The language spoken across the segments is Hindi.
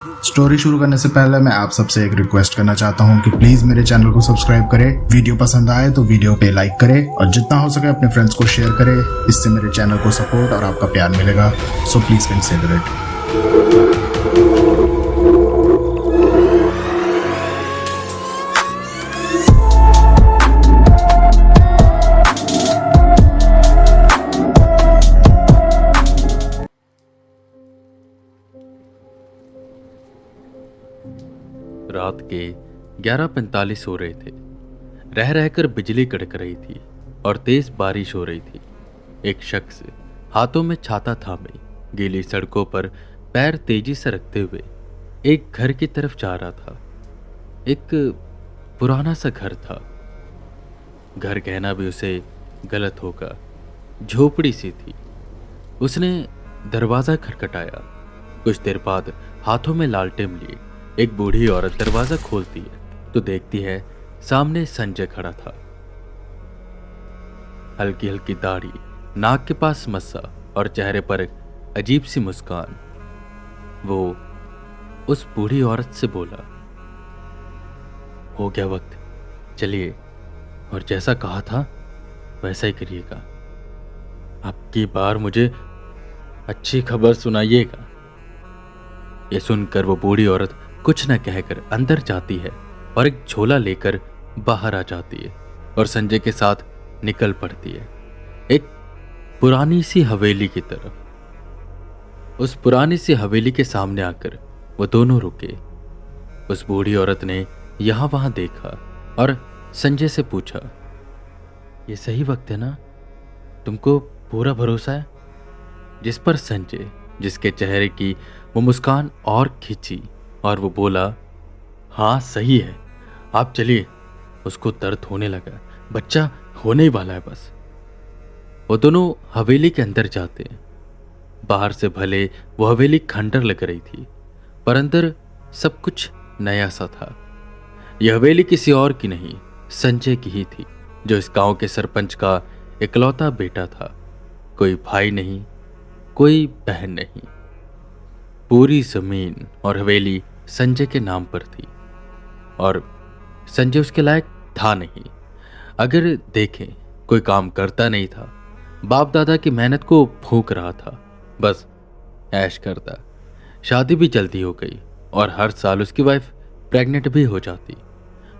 स्टोरी शुरू करने से पहले मैं आप सबसे एक रिक्वेस्ट करना चाहता हूँ कि प्लीज मेरे चैनल को सब्सक्राइब करें, वीडियो पसंद आए तो वीडियो पे लाइक करें और जितना हो सके अपने फ्रेंड्स को शेयर करें। इससे मेरे चैनल को सपोर्ट और आपका प्यार मिलेगा। So please consider it. रात के 11:45 हो रहे थे। रह रहकर बिजली कड़क रही थी और तेज बारिश हो रही थी। एक शख्स हाथों में छाता थामे गीली सड़कों पर पैर तेजी से रखते हुए एक घर की तरफ जा रहा था। एक पुराना सा घर था। घर कहना भी उसे गलत होगा, झोपड़ी सी थी। उसने दरवाजा खटखटाया। कुछ देर बाद हाथों में लालटेन लिए एक बूढ़ी औरत दरवाजा खोलती है तो देखती है सामने संजय खड़ा था। हल्की हल्की दाढ़ी, नाक के पास मस्सा और चेहरे पर अजीब सी मुस्कान। वो उस बूढ़ी औरत से बोला, हो गया वक्त, चलिए और जैसा कहा था वैसा ही करिएगा। अब की बार मुझे अच्छी खबर सुनाइएगा। ये सुनकर वो बूढ़ी औरत कुछ न कहकर अंदर जाती है और एक झोला लेकर बाहर आ जाती है और संजय के साथ निकल पड़ती है एक पुरानी सी हवेली की तरफ। उस पुरानी सी हवेली के सामने आकर वो दोनों रुके। उस बूढ़ी औरत ने यहां वहां देखा और संजय से पूछा, ये सही वक्त है ना? तुमको पूरा भरोसा है? जिस पर संजय, जिसके चेहरे की वो मुस्कान और खिंची और वो बोला, हाँ सही है, आप चलिए। उसको दर्द होने लगा, बच्चा होने ही वाला है बस। वो दोनों हवेली के अंदर जाते हैं। बाहर से भले वो हवेली खंडर लग रही थी, पर अंदर सब कुछ नया सा था। यह हवेली किसी और की नहीं, संजय की ही थी, जो इस गांव के सरपंच का इकलौता बेटा था। कोई भाई नहीं, कोई बहन नहीं। पूरी जमीन और हवेली संजय के नाम पर थी और संजय उसके लायक था नहीं। अगर देखें, कोई काम करता नहीं था, बाप दादा की मेहनत को फूंक रहा था, बस ऐश करता। शादी भी जल्दी हो गई और हर साल उसकी वाइफ प्रेग्नेंट भी हो जाती।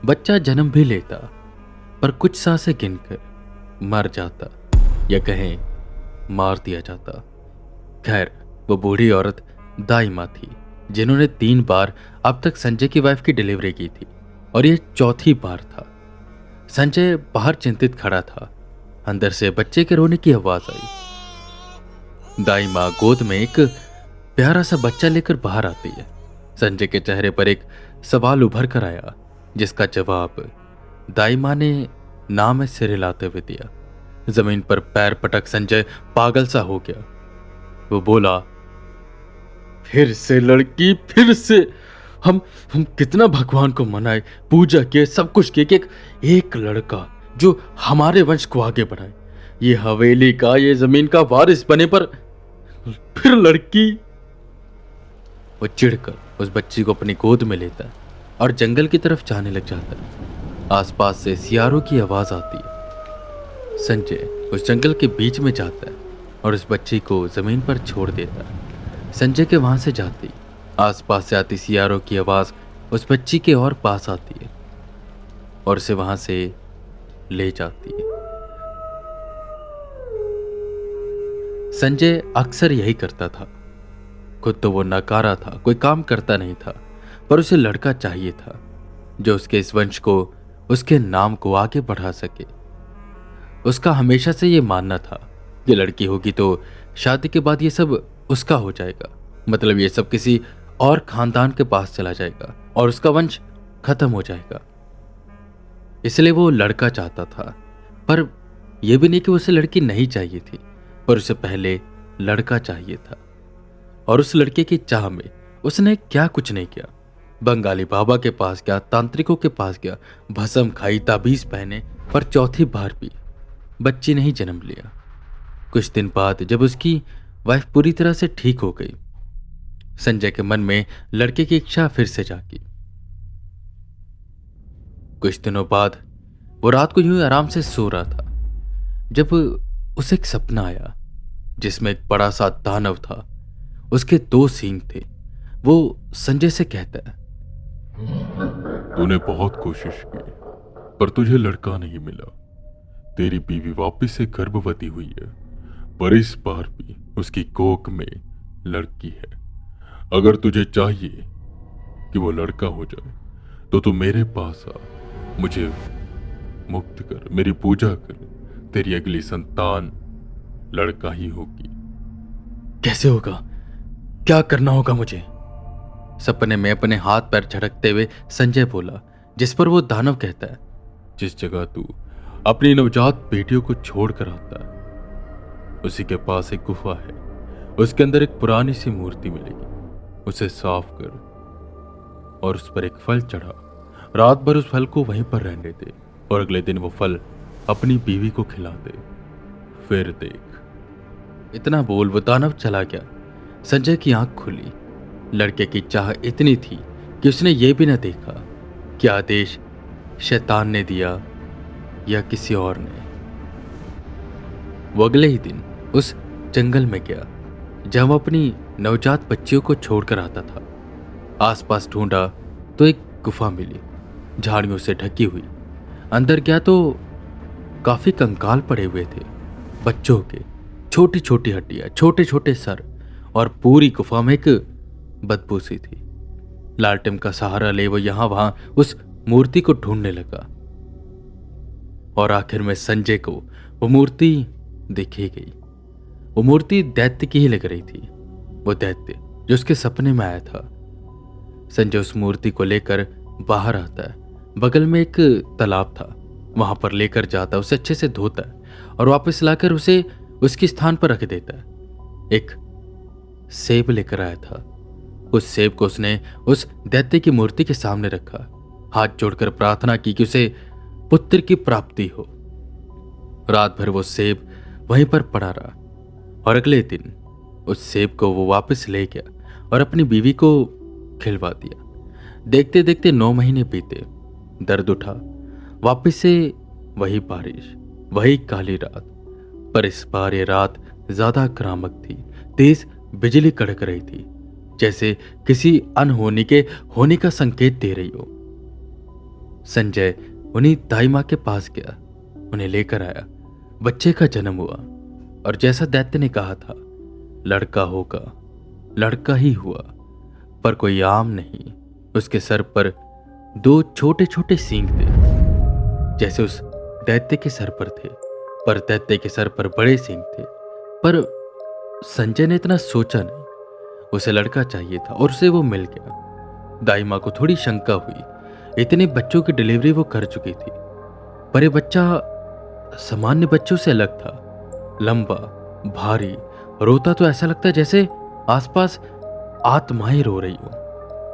बच्चा जन्म भी लेता, पर कुछ सांसें गिनकर मर जाता, या कहें मार दिया जाता। खैर, वो बूढ़ी औरत दाई माँ थी, जिन्होंने 3 बार अब तक संजय की वाइफ की डिलीवरी की थी और यह चौथी बार था। संजय बाहर चिंतित खड़ा था। अंदर से बच्चे के रोने की आवाज आई। दाई माँ गोद में एक प्यारा सा बच्चा लेकर बाहर आती है। संजय के चेहरे पर एक सवाल उभर कर आया, जिसका जवाब दाई माँ ने ना में सिर हिलाते हुए दिया। जमीन पर पैर पटक संजय पागल सा हो गया। वो बोला, फिर से लड़की, फिर से हम कितना भगवान को मनाए, पूजा किए, सब कुछ किए कि एक लड़का जो हमारे वंश को आगे बढ़ाए, ये हवेली का, ये जमीन का वारिस बने, पर फिर लड़की। वो चिढ़कर उस बच्ची को अपनी गोद में लेता है और जंगल की तरफ जाने लग जाता है। आसपास से सियारों की आवाज आती है। संजय उस जंगल के बीच में जाता है और उस बच्ची को जमीन पर छोड़ देता है। संजय के वहां से जाती आसपास से आती सियारों की आवाज उस बच्ची के और पास आती है और उसे वहां से ले जाती है। संजय अक्सर यही करता था। खुद तो वो नकारा था, कोई काम करता नहीं था, पर उसे लड़का चाहिए था जो उसके इस वंश को, उसके नाम को आगे बढ़ा सके। उसका हमेशा से ये मानना था कि लड़की होगी तो शादी के बाद ये सब उसका हो जाएगा, मतलब ये सब किसी और खानदान के पास चला जाएगा और उसका वंश खत्म हो जाएगा। इसलिए वो लड़का चाहता था, पर यह भी नहीं कि उसे लड़की नहीं चाहिए थी, पर उसे पहले लड़का चाहिए था। और उस लड़के की चाह में उसने क्या कुछ नहीं किया। बंगाली बाबा के पास गया, तांत्रिकों के पास गया, भस्म खाई, ताबीज पहने, पर चौथी बार भी बच्ची ने ही जन्म लिया। कुछ दिन बाद जब उसकी वाइफ पूरी तरह से ठीक हो गई, संजय के मन में लड़के की इच्छा फिर से जागी। कुछ दिनों बाद वो रात को यूं ही आराम से सो रहा था जब उसे एक सपना आया जिसमें एक बड़ा सा दानव था। उसके 2 सींग थे। वो संजय से कहता है, तूने बहुत कोशिश की पर तुझे लड़का नहीं मिला। तेरी बीवी वापस से गर्भवती हुई है, पर इस बार भी उसकी कोख में लड़की है। अगर तुझे चाहिए कि वो लड़का हो जाए तो तू मेरे पास आ, मुझे मुक्त कर, मेरी पूजा कर। तेरी अगली संतान लड़का ही होगी। कैसे होगा? क्या करना होगा मुझे? सपने में अपने हाथ पैर झटकते हुए संजय बोला, जिस पर वो दानव कहता है, जिस जगह तू अपनी नवजात बेटियों को छोड़कर आता है उसी के पास एक गुफा है। उसके अंदर एक पुरानी सी मूर्ति मिलेगी। उसे साफ कर और उस पर एक फल चढ़ा। रात भर उस फल को वहीं पर रहने दे और अगले दिन वो फल अपनी बीवी को खिला दे। फिर देख। इतना बोल वो दानव चला गया। संजय की आंख खुली। लड़के की चाह इतनी थी कि उसने ये भी न देखा कि आदेश शैतान ने दिया या किसी और ने। वो अगले ही दिन उस जंगल में गया जहां वो अपनी नवजात बच्चियों को छोड़कर आता था। आसपास ढूंढा तो एक गुफा मिली, झाड़ियों से ढकी हुई। अंदर गया तो काफी कंकाल पड़े हुए थे, बच्चों के। छोटी छोटी हड्डियां, छोटे छोटे सर, और पूरी गुफा में एक बदबू सी थी। लालटेन का सहारा ले वो यहां वहां उस मूर्ति को ढूंढने लगा और आखिर में संजय को वो मूर्ति दिखी गई। वो मूर्ति दैत्य की ही लग रही थी, वो दैत्य जो उसके सपने में आया था। संजय उस मूर्ति को लेकर बाहर आता है। बगल में एक तालाब था, वहां पर लेकर जाता है, उसे अच्छे से धोता है और वापस लाकर उसे उसके स्थान पर रख देता है। एक सेब लेकर आया था। उस सेब को उसने उस दैत्य की मूर्ति के सामने रखा, हाथ जोड़कर प्रार्थना की कि उसे पुत्र की प्राप्ति हो। रात भर वो सेब वहीं पर पड़ा रहा और अगले दिन उस सेब को वो वापस ले गया और अपनी बीवी को खिलवा दिया। देखते देखते 9 महीने बीते। दर्द उठा। वापस से वही बारिश, वही काली रात। पर इस बार ये रात ज्यादा आक्रामक थी। तेज बिजली कड़क रही थी, जैसे किसी अनहोनी के होने का संकेत दे रही हो। संजय उन्हीं दाई माँ के पास गया, उन्हें लेकर आया। बच्चे का जन्म हुआ और जैसा दैत्य ने कहा था, लड़का होगा। लड़का ही हुआ, पर कोई आम नहीं। उसके सर पर 2 छोटे छोटे सींग थे, जैसे उस दैत्य के सर पर थे, पर दैत्य के सर पर बड़े सींग थे। पर संजय ने इतना सोचा नहीं। उसे लड़का चाहिए था और उसे वो मिल गया। दाई माँ को थोड़ी शंका हुई। इतने बच्चों की डिलीवरी वो कर चुकी थी, पर ये बच्चा सामान्य बच्चों से अलग था। लंबा, भारी, रोता तो ऐसा लगता है जैसे आसपास आत्माएं रो रही हो,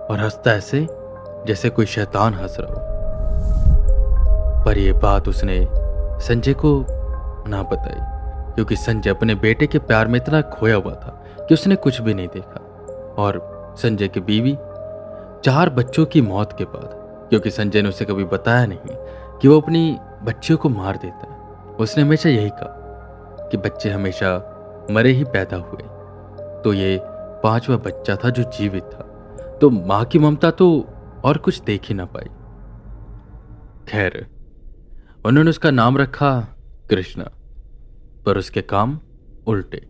और हंसता ऐसे जैसे कोई शैतान हंस रहा हो। पर यह बात उसने संजय को ना बताई, क्योंकि संजय अपने बेटे के प्यार में इतना खोया हुआ था कि उसने कुछ भी नहीं देखा। और संजय की बीवी 4 बच्चों की मौत के बाद, क्योंकि संजय ने उसे कभी बताया नहीं कि वो अपनी बच्चियों को मार देता है, उसने हमेशा यही कहा कि बच्चे हमेशा मरे ही पैदा हुए। तो ये 5वां बच्चा था जो जीवित था, तो मां की ममता तो और कुछ देख ही ना पाई। खैर, उन्होंने उसका नाम रखा कृष्णा, पर उसके काम उल्टे।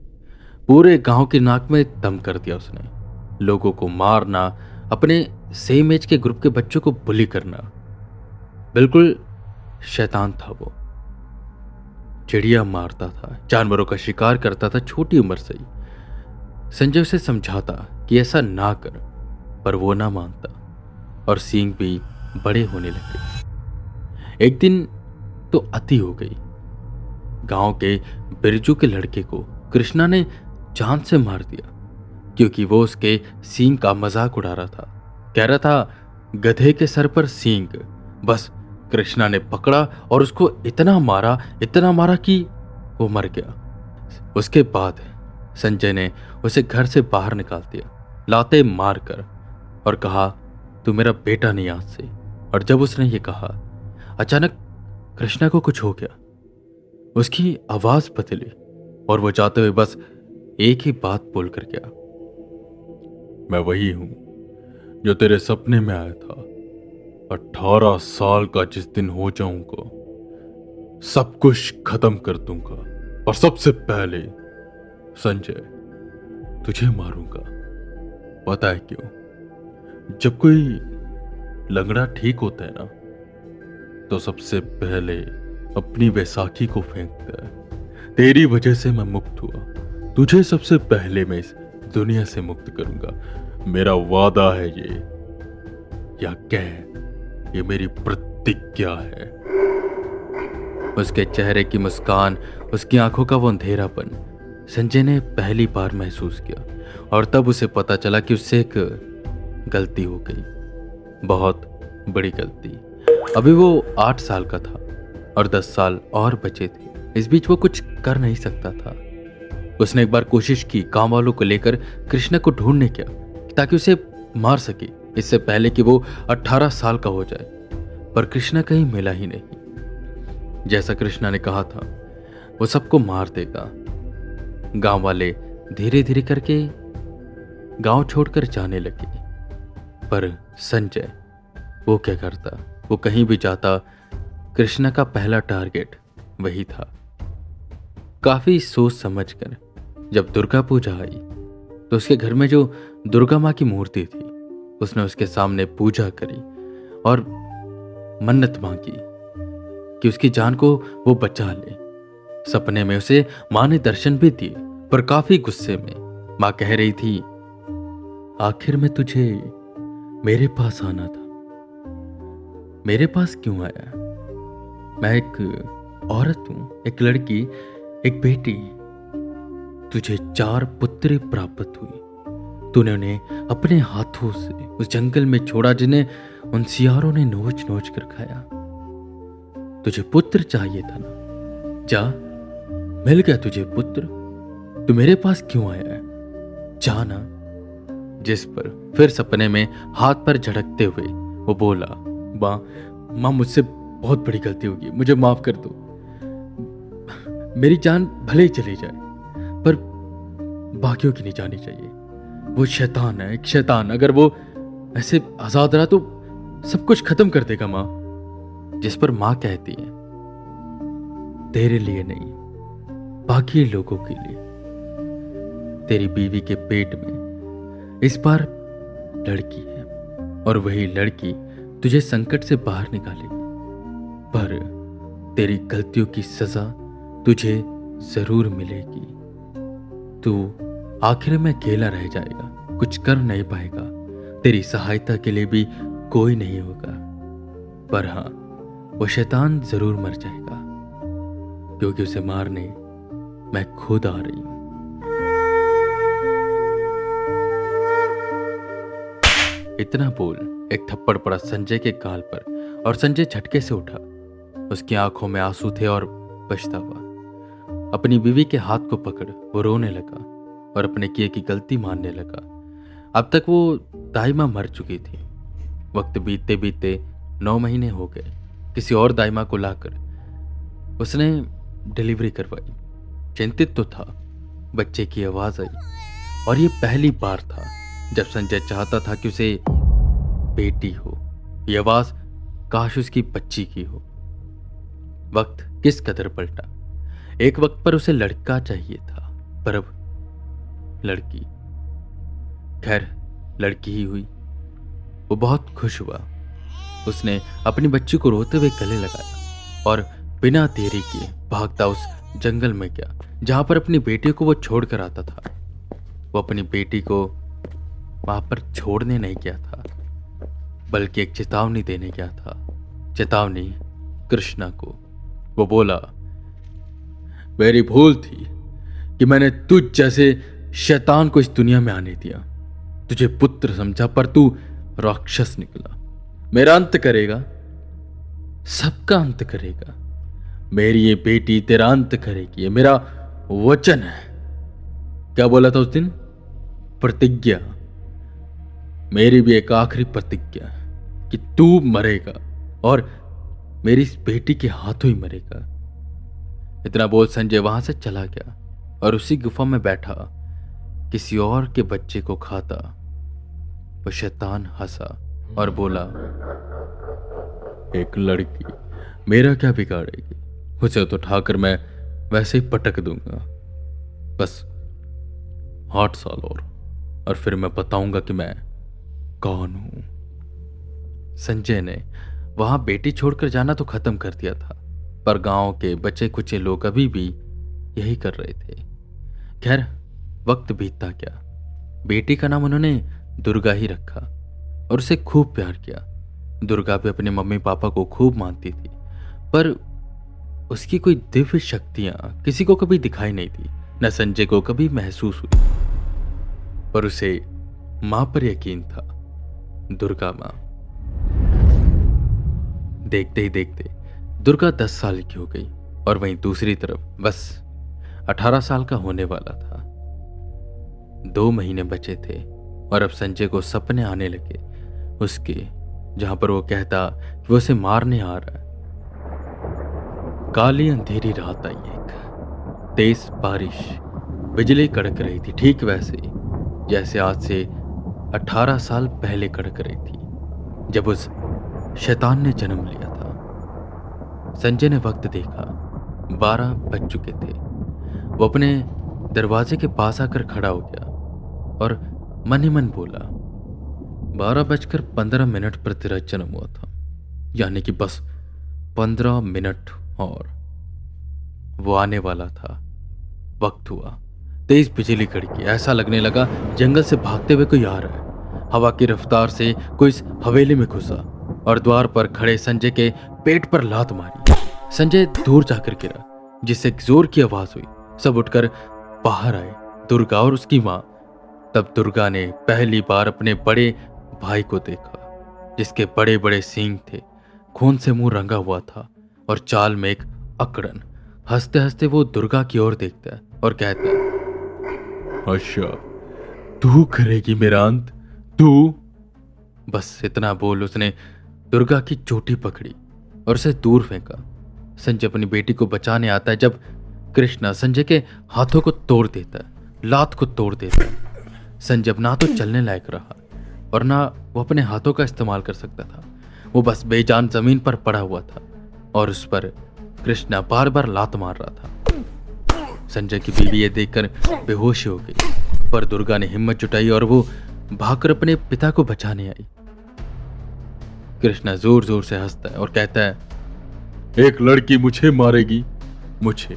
पूरे गांव की नाक में दम कर दिया उसने। लोगों को मारना, अपने सेम एज के ग्रुप के बच्चों को बुली करना, बिल्कुल शैतान था वो। चिड़िया मारता था, जानवरों का शिकार करता था छोटी उम्र से ही। संजय उसे समझाता कि ऐसा ना कर, पर वो ना मानता और सींग भी बड़े होने लगे। एक दिन तो अति हो गई। गांव के बिरजू के लड़के को कृष्णा ने जान से मार दिया, क्योंकि वो उसके सींग का मजाक उड़ा रहा था। कह रहा था, गधे के सर पर सींग। बस कृष्णा ने पकड़ा और उसको इतना मारा कि वो मर गया। उसके बाद संजय ने उसे घर से बाहर निकाल दिया लाते मारकर और कहा, तू मेरा बेटा नहीं आज से। और जब उसने ये कहा, अचानक कृष्णा को कुछ हो गया। उसकी आवाज बदली और वो जाते हुए बस एक ही बात बोलकर गया, मैं वही हूं जो तेरे सपने में आया था। 18 साल का जिस दिन हो जाऊंगा, सब कुछ खत्म कर दूंगा और सबसे पहले संजय तुझे मारूंगा। पता है क्यों? जब कोई लंगड़ा ठीक होता है ना, तो सबसे पहले अपनी बैसाखी को फेंकता है। तेरी वजह से मैं मुक्त हुआ, तुझे सबसे पहले मैं इस दुनिया से मुक्त करूंगा। मेरा वादा है ये, या कह ये मेरी प्रतिज्ञा है। उसके चेहरे की मुस्कान, उसकी आंखों का वो अंधेरापन संजय ने पहली बार महसूस किया। और तब उसे पता चला कि उससे एक गलती हो गई, बहुत बड़ी गलती। अभी वो 8 साल का था और 10 साल और बचे थे। इस बीच वो कुछ कर नहीं सकता था। उसने एक बार कोशिश की गांव वालों को लेकर कृष्णा को ढूंढने का, ताकि उसे मार सके इससे पहले कि वो 18 साल का हो जाए। पर कृष्णा कहीं मिला ही नहीं। जैसा कृष्णा ने कहा था, वो सबको मार देगा। गांव वाले धीरे धीरे करके गांव छोड़कर जाने लगे। पर संजय, वो क्या करता? वो कहीं भी जाता, कृष्णा का पहला टारगेट वही था। काफी सोच समझकर जब दुर्गा पूजा आई, तो उसके घर में जो दुर्गा माँ की मूर्ति थी, उसने उसके सामने पूजा करी और मन्नत मांगी कि उसकी जान को वो बचा ले। सपने में उसे माँ ने दर्शन भी दिए, पर काफी गुस्से में। माँ कह रही थी, आखिर में तुझे मेरे पास आना था। मेरे पास क्यों आया? मैं एक औरत हूं, एक लड़की, एक बेटी। तुझे 4 पुत्री प्राप्त हुई। तूने उन्हें अपने हाथों से उस जंगल में छोड़ा जिन्हें उन सियारों ने नोच नोच कर खाया। तुझे पुत्र चाहिए था ना? जा, मिल गया तुझे पुत्र। तू मेरे पास क्यों आया है? जा ना। जिस पर फिर सपने में हाथ पर झटकते हुए वो बोला, माँ मुझसे बहुत बड़ी गलती होगी, मुझे माफ कर दो। मेरी जान भले ही चली जाए, पर बाकियों की नहीं जानी चाहिए। वो शैतान है, एक शैतान। अगर वो ऐसे आजाद रहा तो सब कुछ खत्म कर देगा माँ। जिस पर माँ कहती है, तेरे लिए नहीं, बाकी लोगों के लिए। तेरी बीवी के पेट में इस बार लड़की है और वही लड़की तुझे संकट से बाहर निकालेगी। पर तेरी गलतियों की सजा तुझे जरूर मिलेगी। तू आखिर में अकेला रह जाएगा, कुछ कर नहीं पाएगा। तेरी सहायता के लिए भी कोई नहीं होगा। पर हाँ, वो शैतान जरूर मर जाएगा, क्योंकि उसे मारने मैं खुद आ रही हूं। इतना बोल एक थप्पड़ पड़ा संजय के गाल पर और संजय झटके से उठा। उसकी आंखों में आंसू थे और पछतावा। अपनी बीवी के हाथ को पकड़ वो रोने लगा और अपने किए की गलती मानने लगा। अब तक वो दाइमा मर चुकी थी। वक्त बीतते बीतते 9 महीने हो गए। किसी और दाइमा को लाकर उसने डिलीवरी करवाई। चिंतित तो था। बच्चे की आवाज आई और ये पहली बार था जब संजय चाहता था कि उसे बेटी हो। ये आवाज काश उसकी बच्ची की हो। वक्त किस कदर पलटा। एक वक्त पर उसे लड़का चाहिए था, पर अब लड़की। खैर, लड़की ही हुई। वो बहुत खुश हुआ। उसने अपनी बच्ची को रोते हुए गले लगाया और बिना देरी किए भागता उस जंगल में गया जहां पर अपनी बेटी को वो छोड़कर आता था। वो अपनी बेटी को वहां पर छोड़ने नहीं गया था, बल्कि एक चेतावनी देने गया था। चेतावनी कृष्णा को। वो बोला, मेरी भूल थी कि मैंने तुझ जैसे शैतान को इस दुनिया में आने दिया। तुझे पुत्र समझा, पर तू राक्षस निकला। मेरा अंत करेगा, सबका अंत करेगा। मेरी ये बेटी तेरा अंत करेगी, ये मेरा वचन है। क्या बोला था उस दिन? प्रतिज्ञा। मेरी भी एक आखिरी प्रतिज्ञा है कि तू मरेगा और मेरी इस बेटी के हाथों ही मरेगा। इतना बोल संजय वहां से चला गया और उसी गुफा में बैठा किसी और के बच्चे को खाता। वो शैतान हंसा और बोला, एक लड़की मेरा क्या बिगाड़ेगी, उसे तो उठाकर मैं वैसे ही पटक दूंगा। बस 8 साल और फिर मैं बताऊंगा कि मैं कौन हूं। संजय ने वहां बेटी छोड़कर जाना तो खत्म कर दिया था, पर गांव के बचे कुचे लोग अभी भी यही कर रहे थे। खैर, वक्त बीतता गया। बेटी का नाम उन्होंने दुर्गा ही रखा और उसे खूब प्यार किया। दुर्गा भी अपने मम्मी पापा को खूब मानती थी, पर उसकी कोई दिव्य शक्तियां किसी को कभी दिखाई नहीं दी, न संजय को कभी महसूस हुई। पर उसे मां पर यकीन था, दुर्गा मां। देखते ही देखते दुर्गा 10 साल की हो गई और वहीं दूसरी तरफ बस 18 साल का होने वाला था। 2 महीने बचे थे और अब संजय को सपने आने लगे उसके, जहां पर वो कहता कि वो उसे मारने आ रहा है। काली अंधेरी रात आई, एक तेज बारिश, बिजली कड़क रही थी, ठीक वैसे जैसे आज से 18 साल पहले कड़क रही थी जब उस शैतान ने जन्म लिया था। संजय ने वक्त देखा, 12 बज चुके थे। वो अपने दरवाजे के पास आकर खड़ा हो गया और मन ही मन बोला, 12:15 पर तेरा जन्म हुआ था, यानी कि बस 15 मिनट और वो आने वाला था। वक्त हुआ, तेज बिजली कड़की, ऐसा लगने लगा जंगल से भागते हुए कोई आ रहा है। हवा की रफ्तार से कोई इस हवेली में घुसा और द्वार पर खड़े संजय के पेट पर लात मारी। संजय दूर जाकर गिरा, जिससे एक जोर की आवाज हुई। सब उठकर बाहर आए, दुर्गा और उसकी मां। तब दुर्गा ने पहली बार अपने बड़े भाई को देखा, जिसके बड़े बड़े सींग थे, खून से मुंह रंगा हुआ था और चाल में एक अकड़न। हंसते हंसते वो दुर्गा की ओर देखता है और कहता है, अच्छा, तू करेगी मेरा अंत, तू? बस इतना बोल उसने दुर्गा की चोटी पकड़ी और उसे दूर फेंका। संजय अपनी बेटी को बचाने आता है जब कृष्णा संजय के हाथों को तोड़ देता है, लात को तोड़ देता है। संजय अब ना तो चलने लायक रहा और ना वो अपने हाथों का इस्तेमाल कर सकता था। वो बस बेजान जमीन पर पड़ा हुआ था और उस पर कृष्णा बार बार लात मार रहा था। संजय की बीवी ये देखकर बेहोश हो गई, पर दुर्गा ने हिम्मत जुटाई और वो भागकर अपने पिता को बचाने आई। कृष्णा जोर जोर से हंसता है और कहता है, एक लड़की मुझे मारेगी, मुझे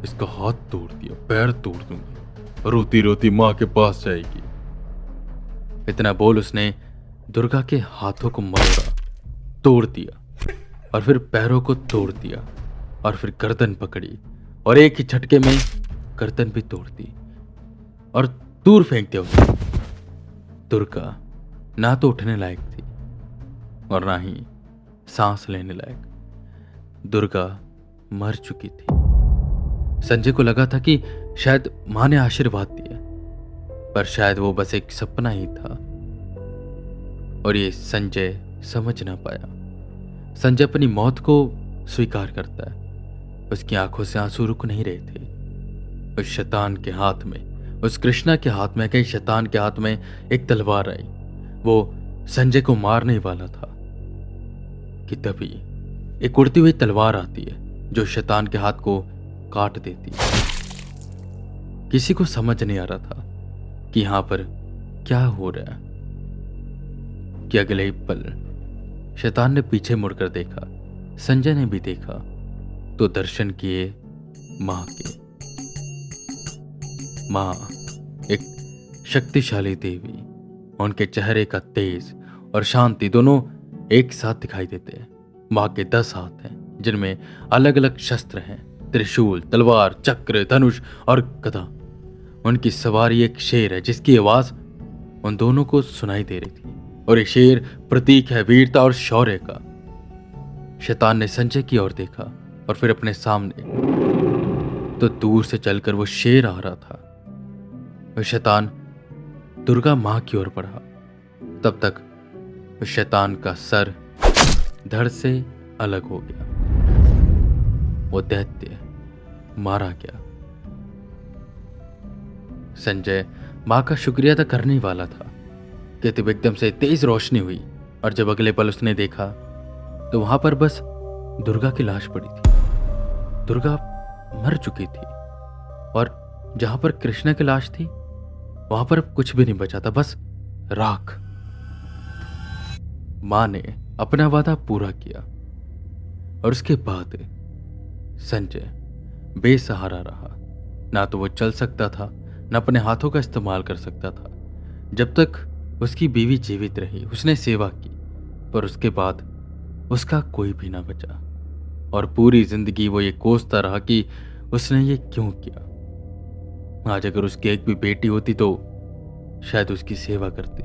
इसका हाथ तोड़ दिया, पैर तोड़ दूंगी, रोती रोती मां के पास जाएगी। इतना बोल उसने दुर्गा के हाथों को मरोड़ा, तोड़ दिया और फिर पैरों को तोड़ दिया और फिर गर्दन पकड़ी और एक ही झटके में गर्दन भी तोड़ दी और दूर फेंक दिया उसे। दुर्गा ना तो उठने लायक थी और ना ही सांस लेने लायक। दुर्गा मर चुकी थी। संजय को लगा था कि शायद मां ने आशीर्वाद दिया, पर शायद वो बस एक सपना ही था और ये संजय समझ ना पाया। संजय अपनी मौत को स्वीकार करता है। उसकी आंखों से आंसू रुक नहीं रहे थे। उस शैतान के हाथ में, उस कृष्णा के हाथ में, कई शैतान के हाथ में एक तलवार आई। वो संजय को मारने वाला था कि तभी एक उड़ती हुई तलवार आती है जो शैतान के हाथ को काट देती है। किसी को समझ नहीं आ रहा था कि यहां पर क्या हो रहा है कि अगले ही पल शैतान ने पीछे मुड़कर देखा। संजय ने भी देखा तो दर्शन किए मां के। मां एक शक्तिशाली देवी, उनके चेहरे का तेज और शांति दोनों एक साथ दिखाई देते हैं। मां के 10 हाथ हैं जिनमें अलग अलग शस्त्र हैं, त्रिशूल, तलवार, चक्र, धनुष और गदा। उनकी सवारी एक शेर है जिसकी आवाज उन दोनों को सुनाई दे रही थी और ये शेर प्रतीक है वीरता और शौर्य का। शैतान ने संजय की ओर देखा और फिर अपने सामने, तो दूर से चलकर वो शेर आ रहा था। वह शैतान दुर्गा मां की ओर बढ़ा तब तक उस शैतान का सर धड़ से अलग हो गया। वो दैत्य मारा गया। संजय मां का शुक्रिया तो करने ही वाला था कि तब एकदम से तेज रोशनी हुई और जब अगले पल उसने देखा तो वहां पर बस दुर्गा की लाश पड़ी थी। दुर्गा मर चुकी थी और जहां पर कृष्णा की लाश थी वहां पर अब कुछ भी नहीं बचा था, बस राख। मां ने अपना वादा पूरा किया और उसके बाद संजय बेसहारा रहा। ना तो वो चल सकता था, ना अपने हाथों का इस्तेमाल कर सकता था। जब तक उसकी बीवी जीवित रही उसने सेवा की, पर उसके बाद उसका कोई भी ना बचा और पूरी जिंदगी वो ये कोसता रहा कि उसने ये क्यों किया। आज अगर उसकी एक भी बेटी होती तो शायद उसकी सेवा करती।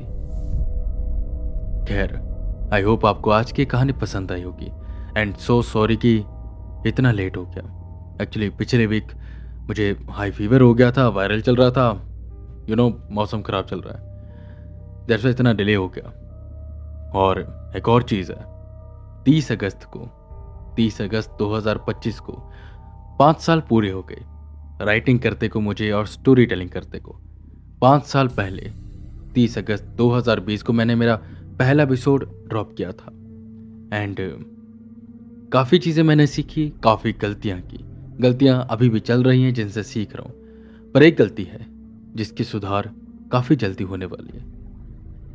खैर, आई होप आपको आज की कहानी पसंद आई होगी एंड सो सॉरी कि इतना लेट हो गया। एक्चुअली पिछले वीक मुझे हाई फीवर हो गया था, वायरल चल रहा था, मौसम खराब चल रहा है, दैट्स व्हाई इतना डिले हो गया। और एक और चीज़ है, 30 अगस्त 2025 को 5 साल पूरे हो गए राइटिंग करते को मुझे और स्टोरी टेलिंग करते को। 5 साल पहले 30 अगस्त 2020 को मैंने मेरा पहला एपिसोड ड्रॉप किया था एंड काफ़ी चीज़ें मैंने सीखी, काफ़ी गलतियाँ की। गलतियाँ अभी भी चल रही हैं जिनसे सीख रहा हूँ, पर एक गलती है जिसकी सुधार काफ़ी जल्दी होने वाली है।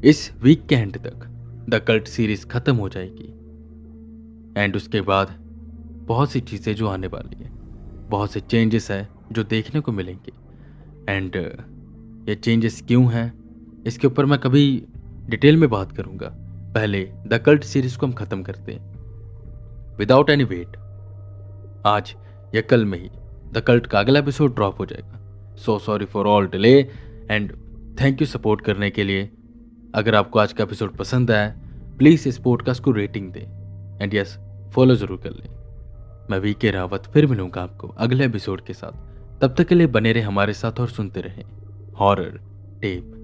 इस वीक के एंड तक द कल्ट सीरीज ख़त्म हो जाएगी एंड उसके बाद बहुत सी चीज़ें जो आने वाली है, बहुत से चेंजेस है जो देखने को मिलेंगे एंड ये चेंजेस क्यों हैं इसके ऊपर मैं कभी डिटेल में बात करूंगा। पहले द कल्ट सीरीज को हम ख़त्म करते हैं विदाउट एनी वेट। आज या कल में ही द कल्ट का अगला एपिसोड ड्रॉप हो जाएगा। So sorry for all delay and thank you support करने के लिए। अगर आपको आज का एपिसोड पसंद आया प्लीज़ इस पॉडकास्ट को रेटिंग दें एंड यस फॉलो ज़रूर कर लें। मैं वीके रावत फिर मिलूंगा आपको अगले एपिसोड के साथ। तब तक के लिए बने रहे हमारे साथ और सुनते रहें हॉरर टेप।